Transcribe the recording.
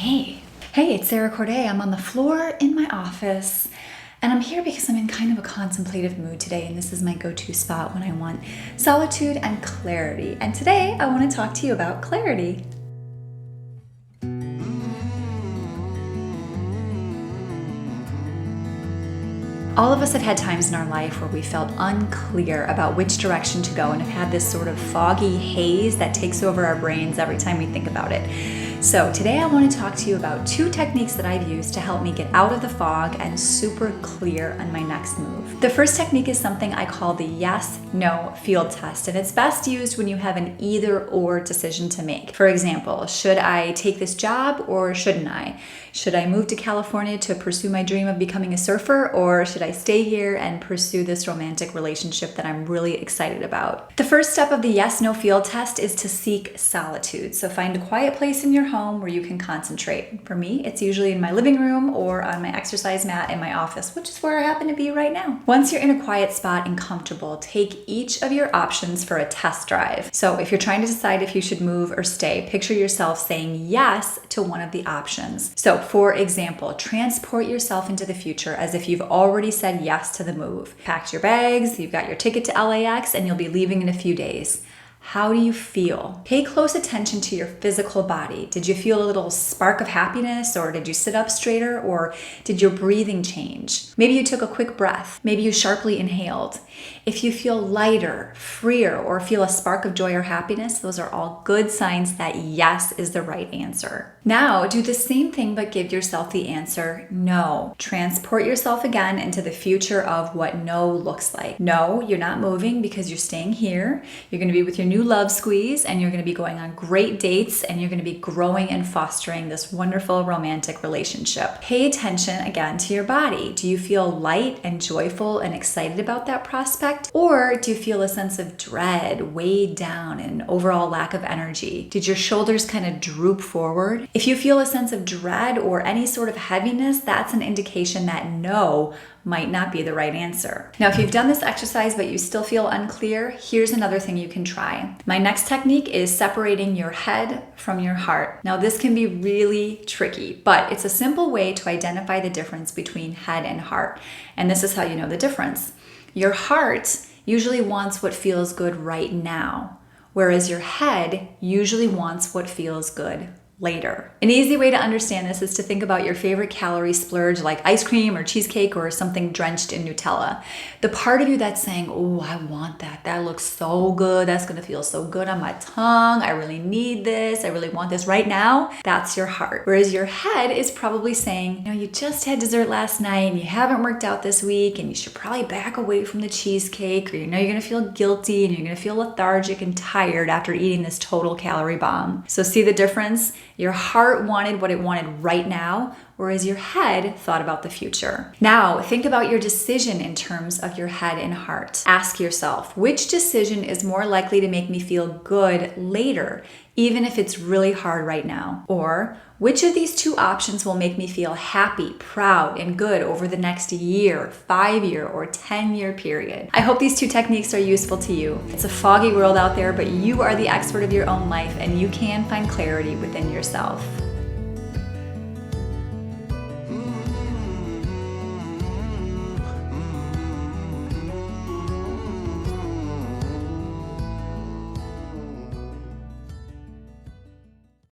Hey, it's Sarah Corday. I'm on the floor in my office, and I'm here because I'm in kind of a contemplative mood today, and this is my go-to spot when I want solitude and clarity. And today I want to talk to you about clarity. All of us have had times in our life where we felt unclear about which direction to go and have had this sort of foggy haze that takes over our brains every time we think about it. So today I want to talk to you about two techniques that I've used to help me get out of the fog and super clear on my next move. The first technique is something I call the yes-no field test, and it's best used when you have an either-or decision to make. For example, should I take this job or shouldn't I? Should I move to California to pursue my dream of becoming a surfer, or should I stay here and pursue this romantic relationship that I'm really excited about? The first step of the yes-no field test is to seek solitude. So find a quiet place in your home where you can concentrate. For me, it's usually in my living room or on my exercise mat in my office, which is where I happen to be right now. Once you're in a quiet spot and comfortable, take each of your options for a test drive. So if you're trying to decide if you should move or stay, picture yourself saying yes to one of the options. So for example, transport yourself into the future as if you've already said yes to the move. Packed your bags, you've got your ticket to LAX, and you'll be leaving in a few days. How do you feel? Pay close attention to your physical body. Did you feel a little spark of happiness, or did you sit up straighter, or did your breathing change? Maybe you took a quick breath. Maybe you sharply inhaled. If you feel lighter, freer, or feel a spark of joy or happiness, those are all good signs that yes is the right answer. Now do the same thing, but give yourself the answer no. Transport yourself again into the future of what no looks like. No, you're not moving because you're staying here. You're going to be with your new love squeeze, and you're going to be going on great dates, and you're going to be growing and fostering this wonderful romantic relationship. Pay attention again to your body. Do you feel light and joyful and excited about that prospect? Or do you feel a sense of dread, weighed down, and overall lack of energy? Did your shoulders kind of droop forward? If you feel a sense of dread or any sort of heaviness, that's an indication that no might not be the right answer. Now, if you've done this exercise but you still feel unclear, here's another thing you can try. My next technique is separating your head from your heart. Now, this can be really tricky, but it's a simple way to identify the difference between head and heart. And this is how you know the difference. Your heart usually wants what feels good right now, whereas your head usually wants what feels good later. An easy way to understand this is to think about your favorite calorie splurge like ice cream or cheesecake or something drenched in Nutella. The part of you that's saying, oh, I want that. That looks so good. That's going to feel so good on my tongue. I really need this. I really want this right now. That's your heart. Whereas your head is probably saying, you know, you just had dessert last night and you haven't worked out this week and you should probably back away from the cheesecake, or you know you're going to feel guilty and you're going to feel lethargic and tired after eating this total calorie bomb. So see the difference? Your heart wanted what it wanted right now, whereas your head thought about the future. Now, think about your decision in terms of your head and heart. Ask yourself, which decision is more likely to make me feel good later, even if it's really hard right now? Or which of these two options will make me feel happy, proud, and good over the next year, 5-year, or 10-year period? I hope these two techniques are useful to you. It's a foggy world out there, but you are the expert of your own life, and you can find clarity within yourself.